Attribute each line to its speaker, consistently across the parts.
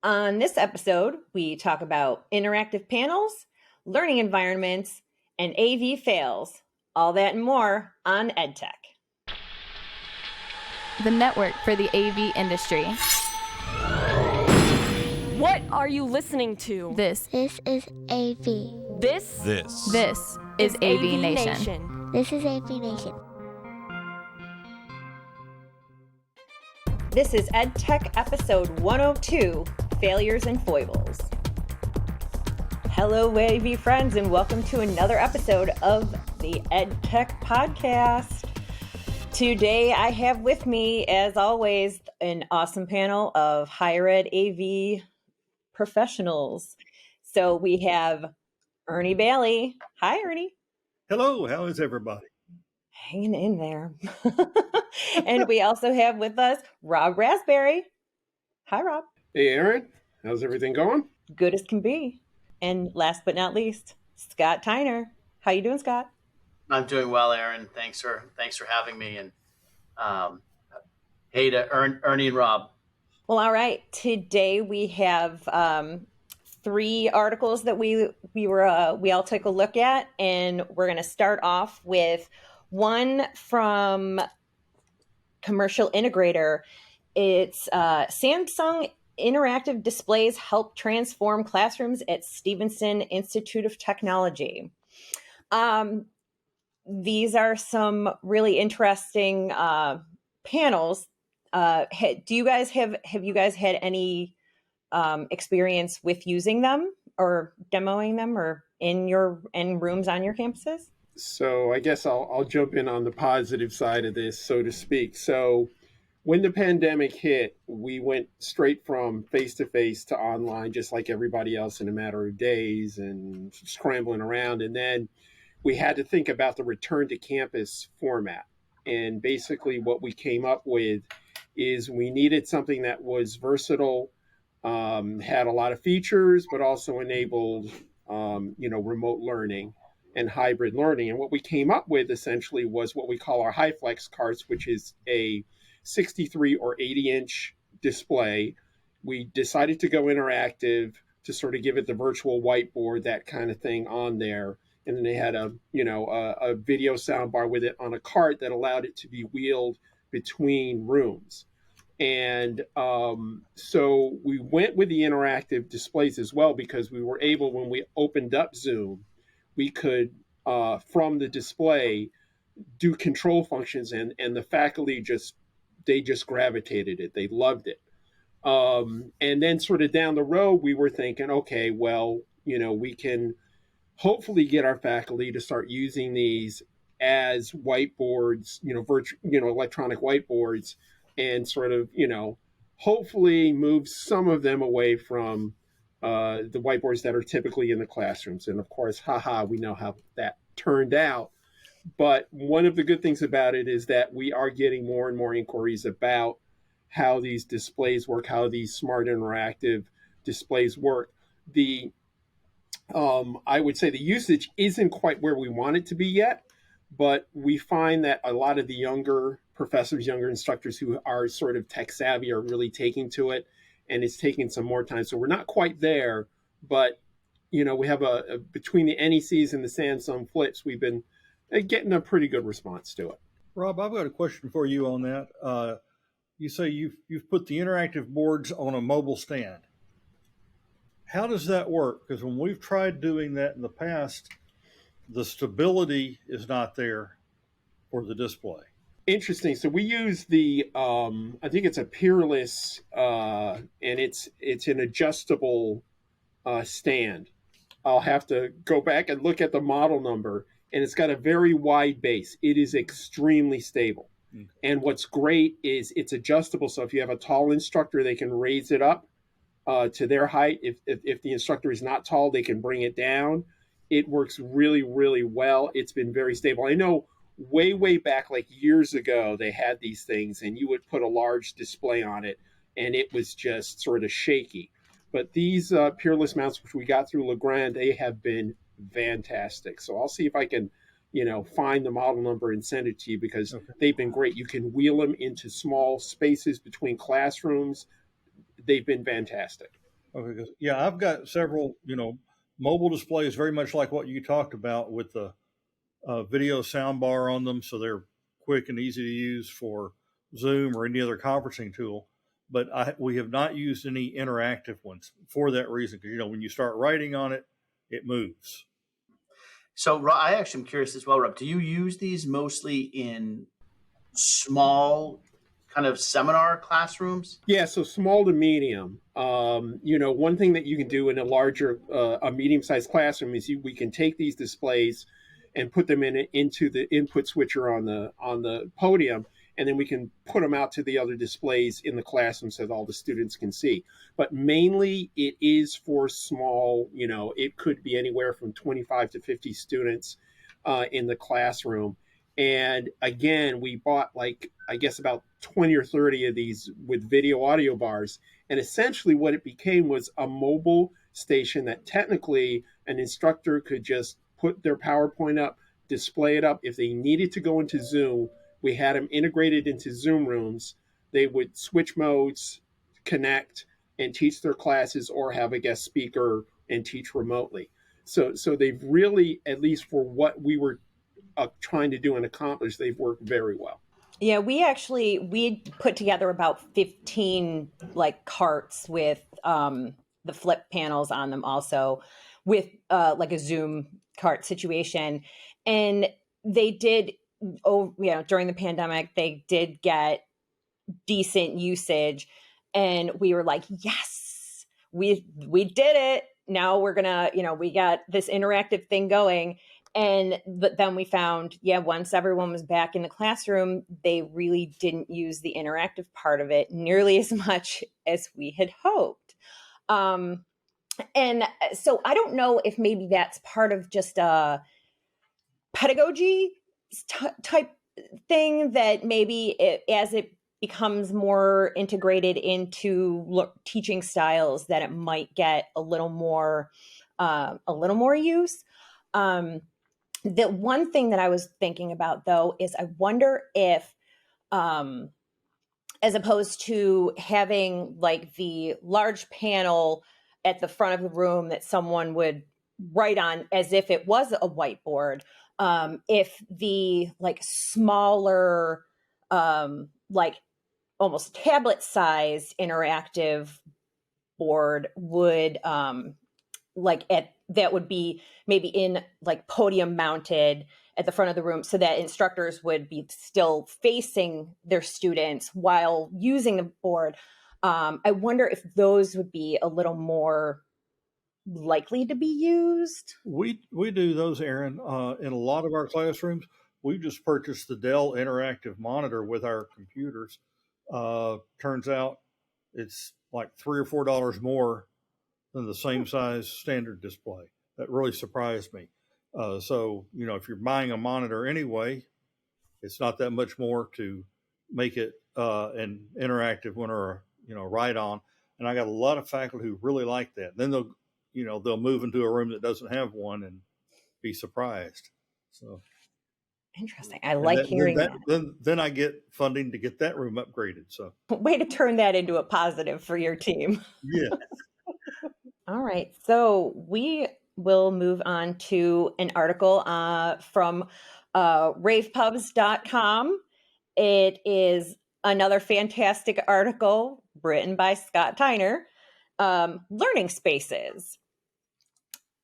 Speaker 1: On this episode, we talk about interactive panels, learning environments, and AV fails. All that and more on EdTech.
Speaker 2: The network for the AV industry.
Speaker 3: What are you listening to?
Speaker 2: This
Speaker 4: is AV.
Speaker 3: This
Speaker 2: is AVNation.
Speaker 4: This is AVNation.
Speaker 1: This is EdTech episode 102, Failures and Foibles. Hello, AV friends, and welcome to another episode of the EdTech podcast. Today, I have with me, as always, an awesome panel of higher ed AV professionals. So we have Ernie Baily. Hi, Ernie.
Speaker 5: Hello, how is everybody?
Speaker 1: Hanging in there. And we also have with us Rob Rasberry. Hi, Rob.
Speaker 6: Hey, Aaron. How's everything going?
Speaker 1: Good as can be. And last but not least, Scott Tiner. How you doing, Scott?
Speaker 7: I'm doing well, Aaron. Thanks for having me. And hey to Ernie and Rob.
Speaker 1: Well, all right. Today we have three articles that we all took a look at, and we're going to start off with one from Commercial Integrator. It's Samsung Interactive Displays Help Transform Classrooms at Stevenson Institute of Technology. These are some really interesting panels. Have you guys had any experience with using them or demoing them or in rooms on your campuses?
Speaker 6: So I guess I'll jump in on the positive side of this, so to speak. So when the pandemic hit, we went straight from face-to-face to online, just like everybody else, in a matter of days and scrambling around. And then we had to think about the return to campus format. And basically what we came up with is we needed something that was versatile, had a lot of features, but also enabled, remote learning and hybrid learning. And what we came up with essentially was what we call our HiFlex carts, which is a 63 or 80-inch display. We decided to go interactive to sort of give it the virtual whiteboard, that kind of thing on there. And then they had a video soundbar with it on a cart that allowed it to be wheeled between rooms. And so we went with the interactive displays as well, because we were able, when we opened up Zoom, we could, from the display, do control functions, and the faculty just gravitated it. They loved it. And then sort of down the road, we were thinking, okay, well, we can hopefully get our faculty to start using these as whiteboards, electronic whiteboards, and sort of, hopefully move some of them away from the whiteboards that are typically in the classrooms. And of course, we know how that turned out. But one of the good things about it is that we are getting more and more inquiries about how these displays work, how these smart interactive displays work. I would say the usage isn't quite where we want it to be yet, but we find that a lot of the younger professors, younger instructors who are sort of tech savvy are really taking to it, and it's taking some more time. So we're not quite there, but we have between the NECs and the Samsung Flips, we've been getting a pretty good response to it.
Speaker 5: Rob, I've got a question for you on that. You say you've put the interactive boards on a mobile stand. How does that work? Because when we've tried doing that in the past, the stability is not there for the display.
Speaker 6: Interesting. So we use the, I think it's a Peerless, and it's an adjustable stand. I'll have to go back and look at the model number, and it's got a very wide base. It is extremely stable. Mm. And what's great is it's adjustable. So if you have a tall instructor, they can raise it up to their height. If the instructor is not tall, they can bring it down. It works really, really well. It's been very stable. I know way back, like years ago, they had these things and you would put a large display on it and it was just sort of shaky. But these Peerless mounts, which we got through Legrand, they have been fantastic. So I'll see if I can, find the model number and send it to you, because they've been great. You can wheel them into small spaces between classrooms. They've been fantastic.
Speaker 5: Okay, yeah, I've got several, mobile displays very much like what you talked about with the video sound bar on them, so they're quick and easy to use for Zoom or any other conferencing tool. But we have not used any interactive ones for that reason, because when you start writing on it, it moves.
Speaker 7: So I actually am curious as well, Rob. Do you use these mostly in small kind of seminar classrooms?
Speaker 6: Yeah, so small to medium. One thing that you can do in a medium-sized classroom is we can take these displays and put them into the input switcher on the podium, and then we can put them out to the other displays in the classroom so that all the students can see. But mainly, it is for small. It could be anywhere from 25 to 50 students in the classroom. And again, we bought about 20 or 30 of these with video audio bars. And essentially what it became was a mobile station that technically an instructor could just put their PowerPoint up, display it up. If they needed to go into Zoom, we had them integrated into Zoom rooms. They would switch modes, connect, and teach their classes, or have a guest speaker and teach remotely. So they've really, at least for what we were trying to do and accomplish, they've worked very well.
Speaker 1: Yeah, we put together about 15 carts with the flip panels on them, also with a Zoom cart situation. And they did, during the pandemic, they did get decent usage, and we were like, yes, we did it. Now we're gonna, we got this interactive thing going. But then we found, once everyone was back in the classroom, they really didn't use the interactive part of it nearly as much as we had hoped. And so I don't know if maybe that's part of just a pedagogy type thing, that maybe as it becomes more integrated into teaching styles, that it might get a little more use. The one thing that I was thinking about, though, is I wonder if, as opposed to having the large panel at the front of the room that someone would write on as if it was a whiteboard, if the smaller, almost tablet size interactive board would, that would be maybe in podium mounted at the front of the room, so that instructors would be still facing their students while using the board. I wonder if those would be a little more likely to be used.
Speaker 5: We do those, Aaron, in a lot of our classrooms. We just purchased the Dell interactive monitor with our computers. Turns out it's like $3 or $4 more than the same size standard display. That really surprised me. So, if you're buying a monitor anyway, it's not that much more to make it an interactive one, or write on. And I got a lot of faculty who really like that. Then they'll move into a room that doesn't have one and be surprised. So
Speaker 1: interesting. I like hearing that.
Speaker 5: Then I get funding to get that room upgraded. So
Speaker 1: way to turn that into a positive for your team.
Speaker 5: Yeah.
Speaker 1: All right. So we will move on to an article from ravepubs.com. It is another fantastic article written by Scott Tiner, learning spaces.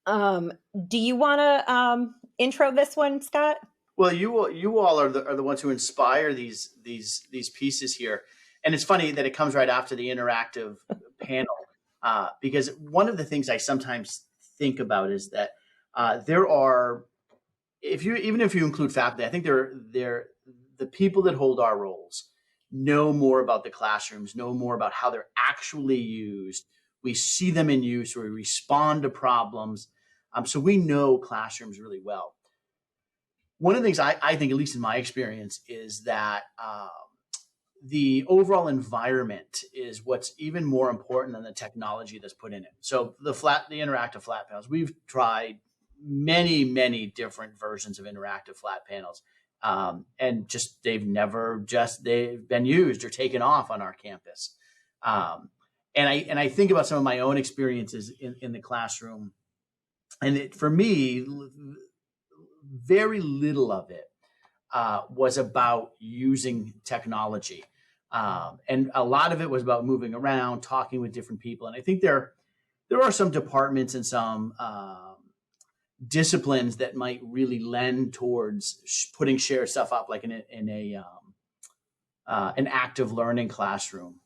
Speaker 1: Do you want to intro this one, Scott?
Speaker 7: Well, you all are the ones who inspire these pieces here, and it's funny that it comes right after the interactive panel, because one of the things I sometimes think about is that there are, even if you include faculty, I think the people that hold our roles know more about the classrooms, know more about how they're actually used. We see them in use, we respond to problems, so we know classrooms really well. One of the things I think, at least in my experience, is that the overall environment is what's even more important than the technology that's put in it. So the interactive flat panels, we've tried many different versions of interactive flat panels, and they've been used or taken off on our campus. I think about some of my own experiences in the classroom, and for me, very little of it was about using technology. And a lot of it was about moving around, talking with different people. And I think there are some departments and some disciplines that might really lend towards putting shared stuff up, like in an active learning classroom.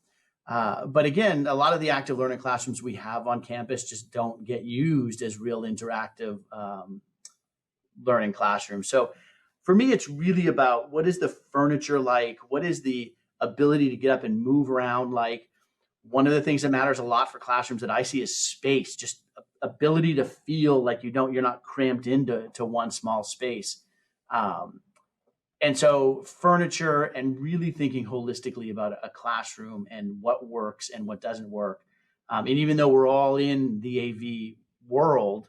Speaker 7: But again, a lot of the active learning classrooms we have on campus just don't get used as real interactive learning classrooms. So for me, it's really about what is the furniture like? What is the ability to get up and move around like? One of the things that matters a lot for classrooms that I see is space, just ability to feel like you're not cramped into one small space. And so furniture and really thinking holistically about a classroom and what works and what doesn't work. And even though we're all in the AV world,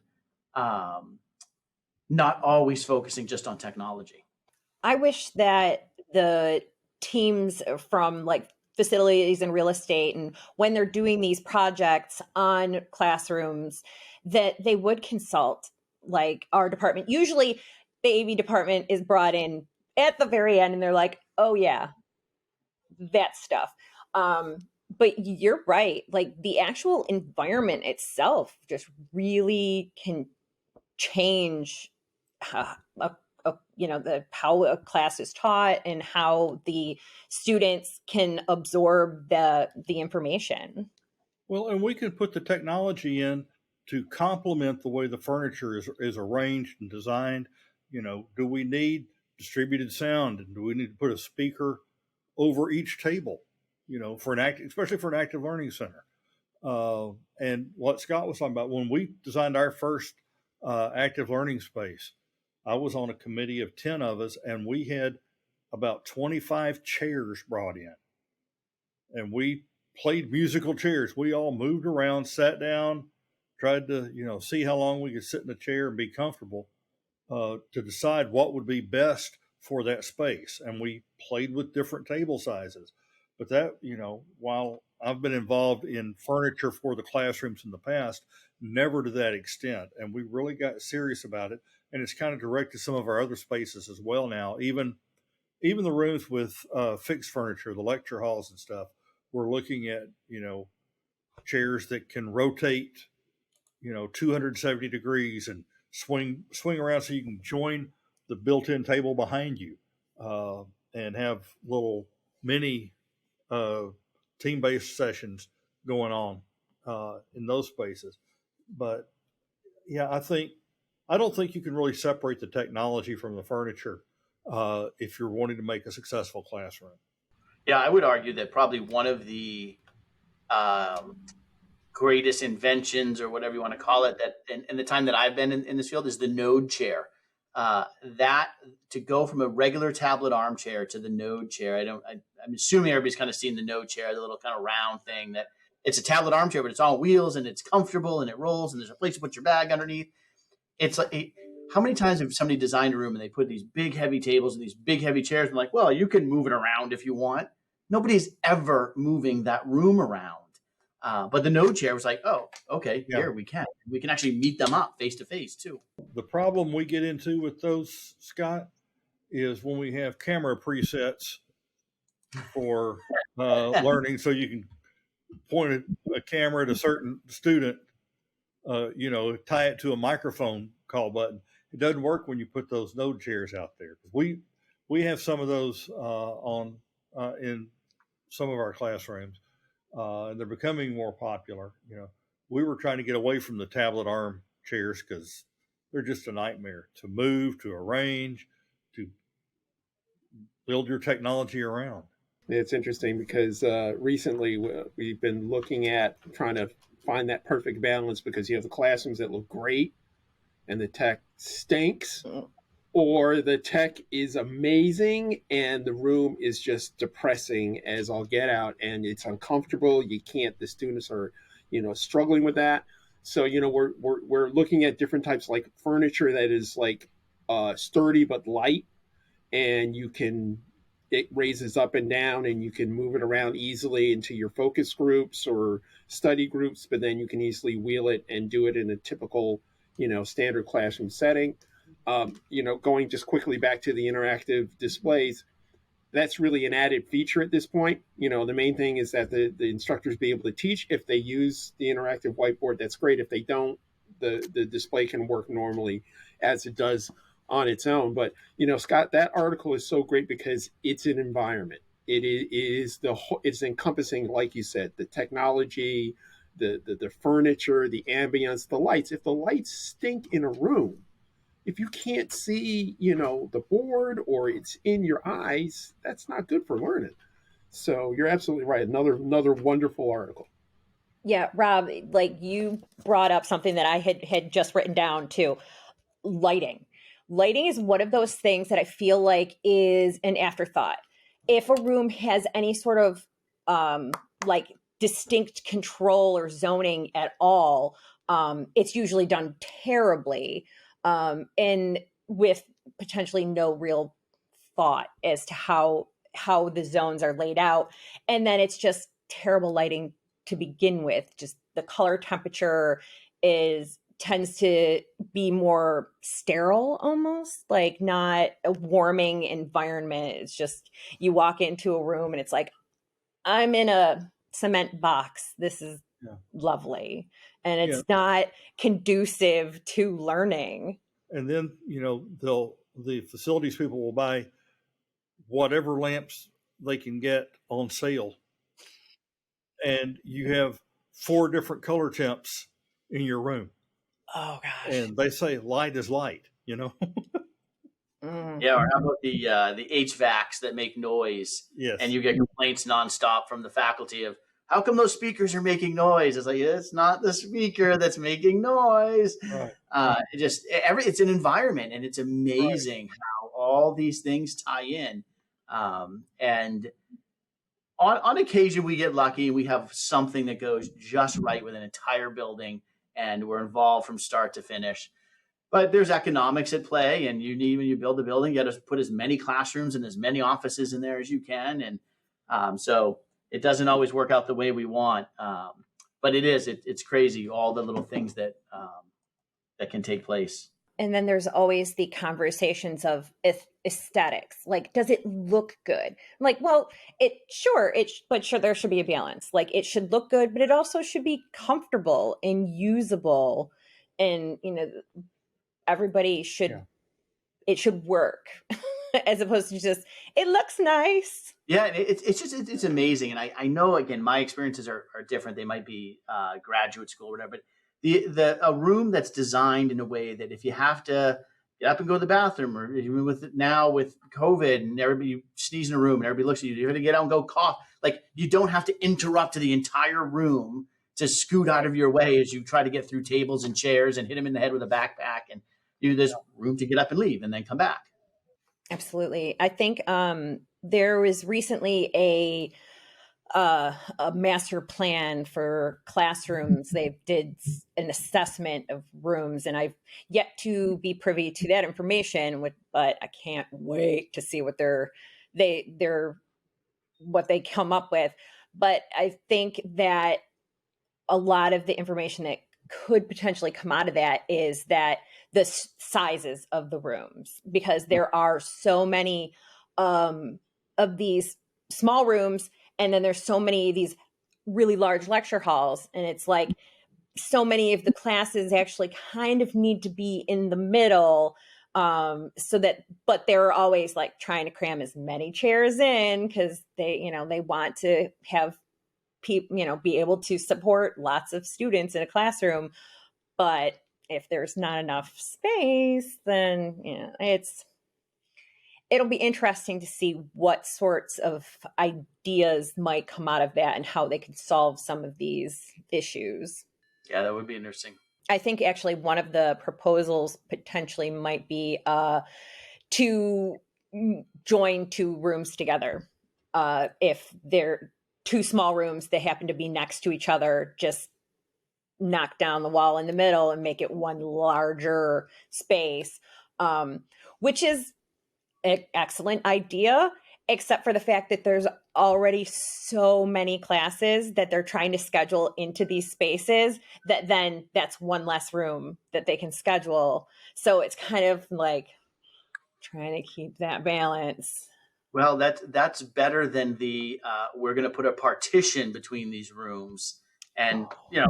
Speaker 7: not always focusing just on technology.
Speaker 1: I wish that the teams from like facilities and real estate, and when they're doing these projects on classrooms, that they would consult like our department. Usually the AV department is brought in at the very end and they're like, oh yeah, that stuff. But you're right. Like the actual environment itself just really can change how a class is taught and how the students can absorb the information.
Speaker 5: Well, and we can put the technology in to complement the way the furniture is arranged and designed. Do we need distributed sound? And do we need to put a speaker over each table, especially for an active learning center? And what Scott was talking about, when we designed our first active learning space, I was on a committee of 10 of us, and we had about 25 chairs brought in. And we played musical chairs. We all moved around, sat down, tried to, see how long we could sit in a chair and be comfortable to decide what would be best for that space. And we played with different table sizes. But that, while I've been involved in furniture for the classrooms in the past, never to that extent. And we really got serious about it. And it's kind of directed some of our other spaces as well now. Even the rooms with fixed furniture, the lecture halls and stuff, we're looking at, chairs that can rotate, 270 degrees and swing around so you can join the built-in table behind you and have little mini team-based sessions going on in those spaces. But yeah, I don't think you can really separate the technology from the furniture if you're wanting to make a successful classroom.
Speaker 7: Yeah, I would argue that probably one of the greatest inventions, or whatever you want to call it, that in the time that I've been in this field, is the node chair. That to go from a regular tablet armchair to the node chair. I'm assuming everybody's kind of seen the node chair, the little kind of round thing that it's a tablet armchair, but it's on wheels and it's comfortable and it rolls and there's a place to put your bag underneath. It's like, how many times have somebody designed a room and they put these big heavy tables and these big heavy chairs and like, well, you can move it around if you want. Nobody's ever moving that room around. But the node chair was like, oh, okay, yeah. Here we can actually meet them up face to face too.
Speaker 5: The problem we get into with those, Scott, is when we have camera presets for learning, so you can point a camera at a certain student, tie it to a microphone call button. It doesn't work when you put those node chairs out there. We have some of those in some of our classrooms, and they're becoming more popular. We were trying to get away from the tablet arm chairs because they're just a nightmare to move, to arrange, to build your technology around.
Speaker 6: It's interesting because recently we've been looking at trying to find that perfect balance, because you have the classrooms that look great and the tech stinks, or the tech is amazing and the room is just depressing as all get out and it's uncomfortable. The students are, struggling with that. So, we're looking at different types, like furniture that is like sturdy but light, and you can it raises up and down, and you can move it around easily into your focus groups or study groups, but then you can easily wheel it and do it in a typical, standard classroom setting. Going just quickly back to the interactive displays, that's really an added feature at this point. The main thing is that the instructors be able to teach. If they use the interactive whiteboard, that's great. If they don't, the display can work normally as it does on its own. But, Scott, that article is so great because it's an environment. It's encompassing, like you said, the technology, the furniture, the ambience, the lights. If the lights stink in a room, if you can't see, the board or it's in your eyes, that's not good for learning. So you're absolutely right. Another wonderful article.
Speaker 1: Yeah, Rob, like you brought up something that I had just written down too. Lighting. Lighting is one of those things that I feel like is an afterthought. If a room has any sort of like distinct control or zoning at all, it's usually done terribly. And with potentially no real thought as to how the zones are laid out. And then it's just terrible lighting to begin with. Just the color temperature tends to be more sterile, almost like not a warming environment. It's just, you walk into a room and it's like, I'm in a cement box. This is lovely. And it's not conducive to learning.
Speaker 5: And then, the facilities people will buy whatever lamps they can get on sale. And you have 4 different color temps in your room.
Speaker 1: Oh gosh.
Speaker 5: And they say light is light,
Speaker 7: Yeah, or how about the HVACs that make noise?
Speaker 5: Yes.
Speaker 7: And you get complaints nonstop from the faculty of, how come those speakers are making noise? It's like, it's not the speaker that's making noise.
Speaker 5: Right.
Speaker 7: It's an environment, and it's amazing how all these things tie in. And on occasion we get lucky and we have something that goes just right with an entire building and we're involved from start to finish. But there's economics at play, and when you build a building, you got to put as many classrooms and as many offices in there as you can. And so it doesn't always work out the way we want. But it's crazy, all the little things that can take place.
Speaker 1: And then there's always the conversations of aesthetics. Like, does it look good? Like, well, but there should be a balance. Like, it should look good, but it also should be comfortable and usable. And, everybody it should work as opposed to just, it looks nice.
Speaker 7: Yeah, it's amazing. And I know, again, my experiences are different. They might be graduate school or whatever, but a room that's designed in a way that if you have to get up and go to the bathroom, or even with COVID and everybody sneezes in a room and everybody looks at you, you're going to get out and go cough. Like, you don't have to interrupt the entire room to scoot out of your way as you try to get through tables and chairs and hit them in the head with a backpack, and there's room to get up and leave and then come back.
Speaker 1: Absolutely. I think there was recently a master plan for classrooms. They did an assessment of rooms, and I've yet to be privy to that information. But I can't wait to see what what they come up with. But I think that a lot of the information that could potentially come out of that is that the sizes of the rooms, because there are so many of these small rooms, and then there's so many of these really large lecture halls, and it's like so many of the classes actually kind of need to be in the middle, but they're always like trying to cram as many chairs in because they want to have people, be able to support lots of students in a classroom. But if there's not enough space, then it'll be interesting to see what sorts of ideas might come out of that and how they could solve some of these issues.
Speaker 7: Yeah, that would be interesting.
Speaker 1: I think actually one of the proposals potentially might be to join 2 rooms together. If they're 2 small rooms, they happen to be next to each other, just knock down the wall in the middle and make it one larger space, which is an excellent idea. except for the fact that there's already so many classes that they're trying to schedule into these spaces that then that's one less room that they can schedule. So it's kind of like trying to keep that balance.
Speaker 7: Well, that's better than the we're going to put a partition between these rooms, and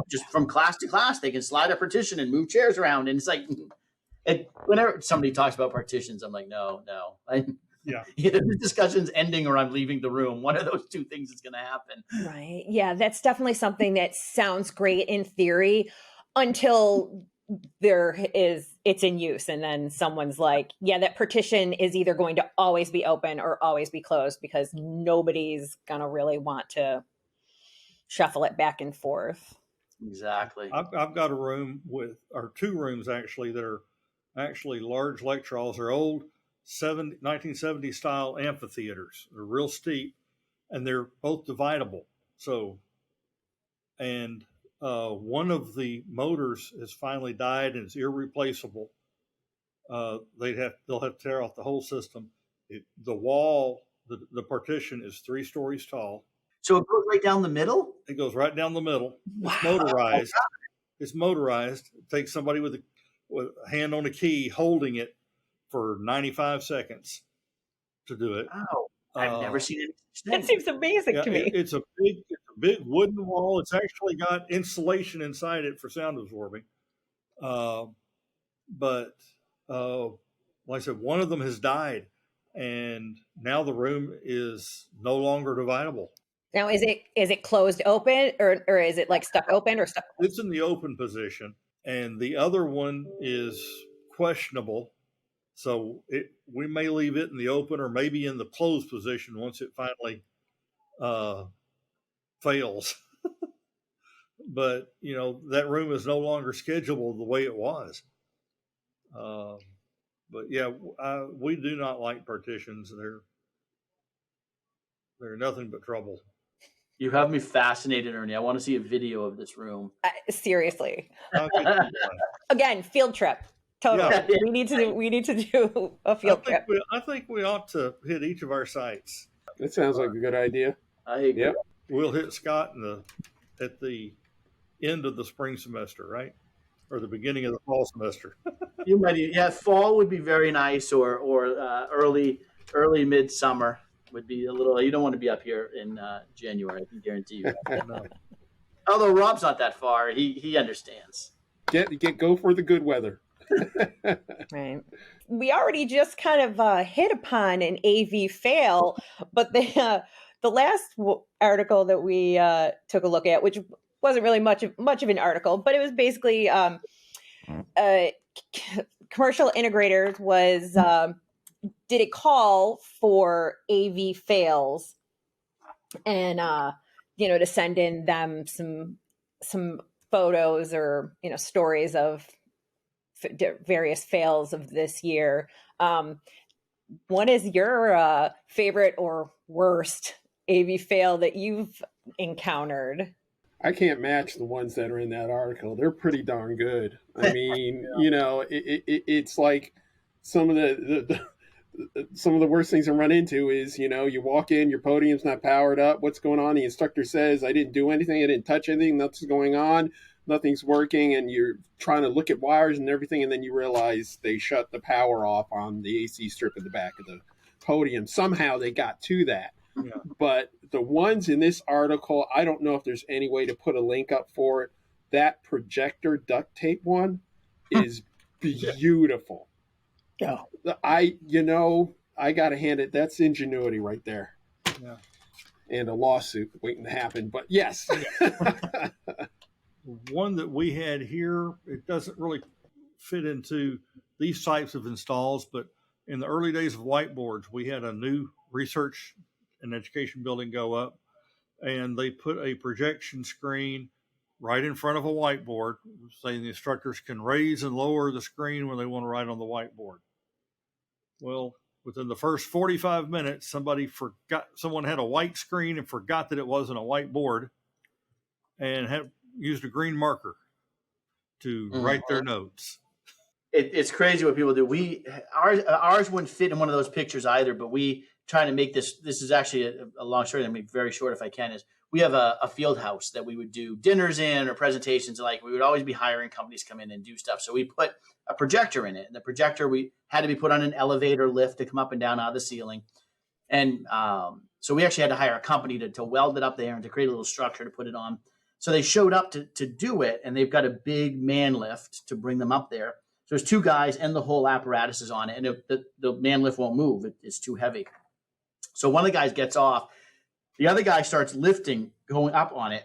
Speaker 7: just from class to class they can slide a partition and move chairs around, and it's like, whenever somebody talks about partitions, I'm like, no,
Speaker 5: Yeah.
Speaker 7: Either the discussion's ending or I'm leaving the room. One of those two things is going to happen.
Speaker 1: Right. Yeah, that's definitely something that sounds great in theory until it's in use, and then someone's like, yeah, that partition is either going to always be open or always be closed, because nobody's gonna really want to shuffle it back and forth.
Speaker 7: Exactly.
Speaker 5: I've got a room or two rooms actually that are actually large lecture halls. They're old 1970 style amphitheaters. They're real steep, and they're both dividable. So, and one of the motors has finally died and it's irreplaceable. They'll have to tear off the whole system. The wall, the partition is 3 stories tall.
Speaker 7: So it goes right down the middle?
Speaker 5: It goes right down the middle.
Speaker 1: Wow.
Speaker 5: It's motorized. It's motorized. It takes somebody with a hand on a key holding it for 95 seconds to do it.
Speaker 7: Wow. I've never seen it.
Speaker 1: That seems amazing to me.
Speaker 5: It's a big wooden wall. It's actually got insulation inside it for sound absorbing. But like I said, one of them has died, and now the room is no longer dividable.
Speaker 1: Now, is it closed open, or is it like stuck open or stuck?
Speaker 5: It's in the open position, and the other one is questionable. So we may leave it in the open or maybe in the closed position once it finally fails. But, that room is no longer schedulable the way it was. But yeah, we do not like partitions. They're nothing but trouble.
Speaker 7: You have me fascinated, Ernie. I want to see a video of this room.
Speaker 1: Seriously.
Speaker 5: Okay.
Speaker 1: Again, field trip. Totally.
Speaker 5: Yeah.
Speaker 1: We need to do a field trip.
Speaker 5: I think we ought to hit each of our sites.
Speaker 6: That sounds like a good idea.
Speaker 7: I agree.
Speaker 6: Yep.
Speaker 5: We'll hit Scott at the end of the spring semester, right? Or the beginning of the fall semester.
Speaker 7: You might, fall would be very nice, or early midsummer would be a little. You don't want to be up here in January. I can guarantee you.
Speaker 5: No.
Speaker 7: Although Rob's not that far, he understands.
Speaker 6: Go for the good weather.
Speaker 1: Right. We already just kind of hit upon an AV fail, but the last article that we took a look at, which wasn't really much of an article, but it was basically commercial integrators did a call for AV fails, and to send in them some photos or stories of various fails of this year. What is your favorite or worst AV fail that you've encountered?
Speaker 6: I can't match the ones that are in that article. They're pretty darn good. I mean, it's like some of the worst things I run into is, you walk in, your podium's not powered up. What's going on? The instructor says, I didn't do anything. I didn't touch anything. Nothing's going on. Nothing's working. And you're trying to look at wires and everything. And then you realize they shut the power off on the AC strip at the back of the podium. Somehow they got to that. Yeah. But the ones in this article, I don't know if there's any way to put a link up for it. That projector duct tape one is beautiful.
Speaker 1: Yeah.
Speaker 6: I got to hand it. That's ingenuity right there.
Speaker 5: Yeah.
Speaker 6: And a lawsuit waiting to happen. But yes.
Speaker 5: One that we had here, it doesn't really fit into these types of installs, but in the early days of whiteboards, we had a new research and education building go up, and they put a projection screen right in front of a whiteboard, saying the instructors can raise and lower the screen when they want to write on the whiteboard. Well, within the first 45 minutes, someone had a white screen and forgot that it wasn't a whiteboard, and had used a green marker to write their notes.
Speaker 7: It's crazy what people do. Ours wouldn't fit in one of those pictures either, but we trying to make this is actually a long story. I'm going to make it very short if I can. Is we have a field house that we would do dinners in or presentations. Like we would always be hiring companies come in and do stuff. So we put a projector in it, and the projector we had to be put on an elevator lift to come up and down out of the ceiling. And so we actually had to hire a company to weld it up there and to create a little structure to put it on. So they showed up to do it, and they've got a big man lift to bring them up there. So there's two guys, and the whole apparatus is on it, and the man lift won't move. It's too heavy. So one of the guys gets off. The other guy starts lifting, going up on it.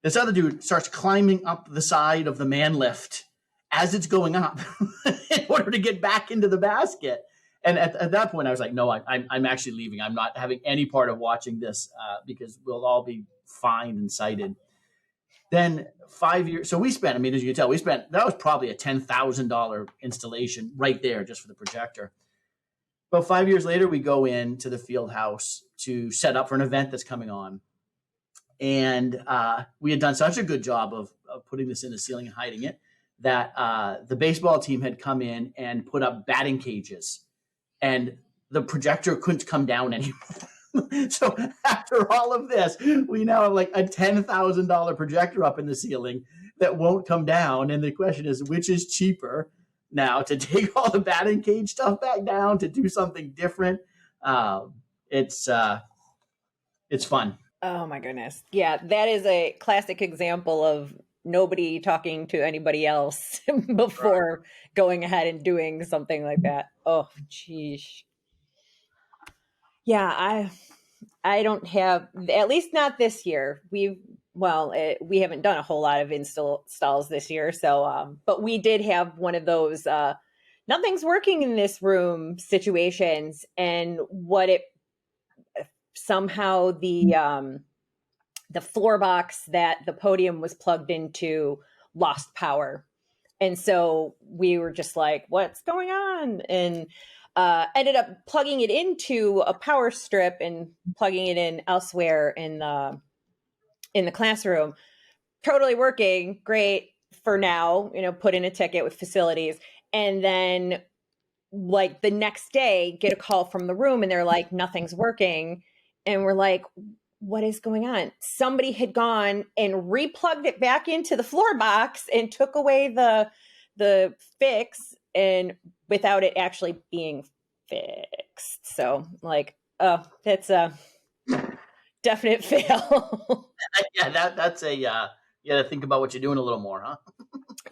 Speaker 7: This other dude starts climbing up the side of the man lift as it's going up in order to get back into the basket. And at that point, I was like, no, I'm actually leaving. I'm not having any part of watching this because we'll all be fined and cited. Then 5 years. So we spent, I mean, as you can tell, that was probably a $10,000 installation right there just for the projector. About 5 years later, we go into the field house to set up for an event that's coming on. And we had done such a good job of putting this in the ceiling and hiding it that the baseball team had come in and put up batting cages. And the projector couldn't come down anymore. So after all of this, we now have like a $10,000 projector up in the ceiling that won't come down. And the question is, which is cheaper now, to take all the batting cage stuff back down, to do something different? It's fun.
Speaker 1: Oh my goodness. Yeah, that is a classic example of nobody talking to anybody else before going ahead and doing something like that. Oh, geez. Yeah, I don't have, at least not this year. We haven't done a whole lot of installs this year. So, but we did have one of those, nothing's working in this room situations. And somehow the floor box that the podium was plugged into lost power. And so we were just like, what's going on? And ended up plugging it into a power strip and plugging it in elsewhere in the classroom. Totally working. Great for now, put in a ticket with facilities. And then like the next day get a call from the room and they're like, nothing's working. And we're like, what is going on? Somebody had gone and replugged it back into the floor box and took away the fix, and without it actually being fixed. So like, oh, that's a definite fail.
Speaker 7: Yeah, that's a you got to think about what you're doing a little more, huh?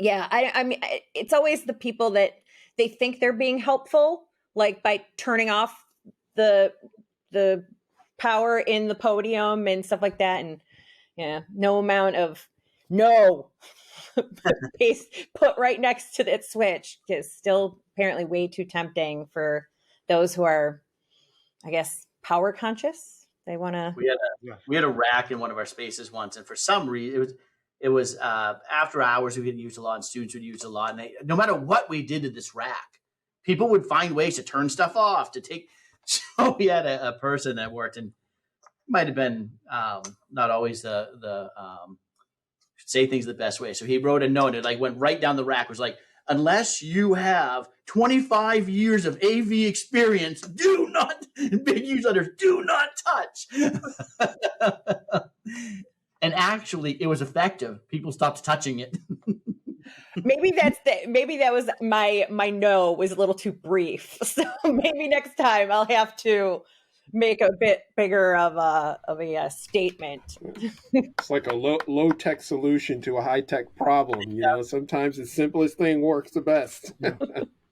Speaker 1: Yeah, I mean, it's always the people that they think they're being helpful, like by turning off the power in the podium and stuff like that. And yeah, no amount of put right next to that switch is still apparently way too tempting for those who are, I guess, power conscious. They want to.
Speaker 7: We had a rack in one of our spaces once, and for some reason it was after hours we could use a lot, and students would use a lot. And no matter what we did to this rack, people would find ways to turn stuff off, to take. So we had a person that worked, and might have been not always the say things the best way. So he wrote a note, and it like went right down the rack. It was like, unless you have 25 years of AV experience, do not, big use letters, do not touch. And actually, it was effective. People stopped touching it.
Speaker 1: Maybe that was my no was a little too brief. So maybe next time I'll have to make a bit bigger of a statement.
Speaker 6: It's like a low tech solution to a high tech problem. Sometimes the simplest thing works the best.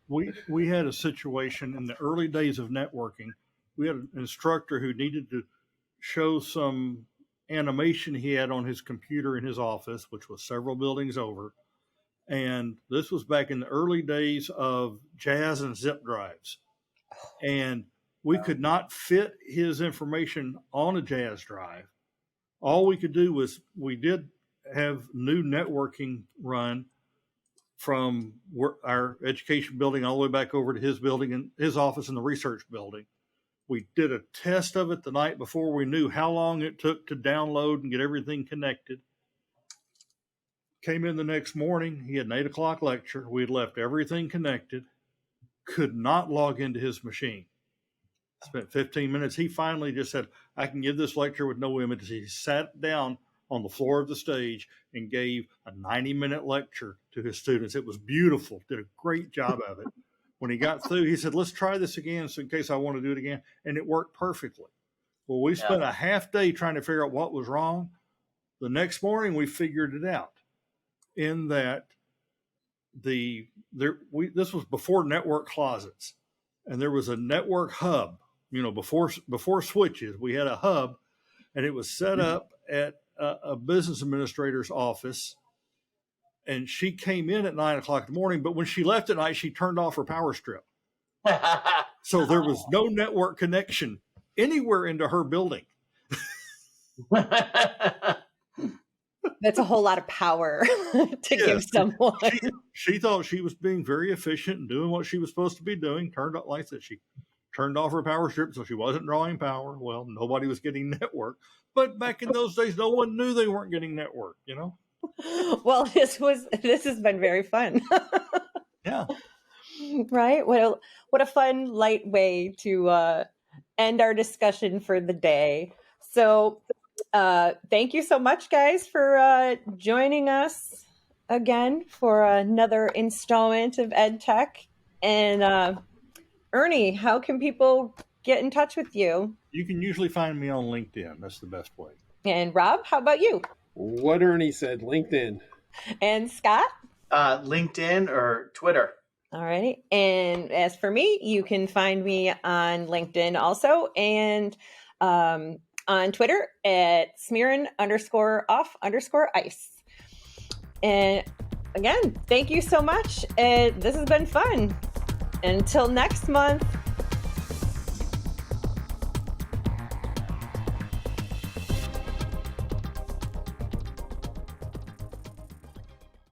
Speaker 5: We had a situation in the early days of networking. We had an instructor who needed to show some animation he had on his computer in his office, which was several buildings over. And this was back in the early days of Jazz and zip drives. And we could not fit his information on a Jazz drive. All we could do was, we did have new networking run from our education building all the way back over to his building and his office in the research building. We did a test of it the night before. We knew how long it took to download and get everything connected. Came in the next morning. He had an 8 o'clock lecture. We had left everything connected. Could not log into his machine. Spent 15 minutes. He finally just said, I can give this lecture with no images. He sat down on the floor of the stage and gave a 90-minute lecture to his students. It was beautiful. Did a great job of it. When he got through, he said, let's try this again so in case I want to do it again. And it worked perfectly. Well, we spent a half day trying to figure out what was wrong. The next morning, we figured it out in that this was before network closets, and there was a network hub. Before switches, we had a hub, and it was set up at a business administrator's office. And she came in at 9 o'clock in the morning, but when she left at night, she turned off her power strip. So there was no network connection anywhere into her building.
Speaker 1: That's a whole lot of power to give someone.
Speaker 5: She thought she was being very efficient and doing what she was supposed to be doing. She turned off her power strip so she wasn't drawing power. Well, nobody was getting network. But back in those days, no one knew they weren't getting network,
Speaker 1: Well, this has been very fun.
Speaker 5: Yeah.
Speaker 1: Right? What a fun, light way to end our discussion for the day. So thank you so much, guys, for joining us again for another installment of EdTech. And Ernie, how can people get in touch with you?
Speaker 5: You can usually find me on LinkedIn. That's the best way.
Speaker 1: And Rob, how about you?
Speaker 6: What Ernie said, LinkedIn.
Speaker 1: And Scott?
Speaker 7: LinkedIn or Twitter.
Speaker 1: All righty. And as for me, you can find me on LinkedIn also, and on Twitter at Smearin_off_ice. And again, thank you so much. This has been fun. Until next month.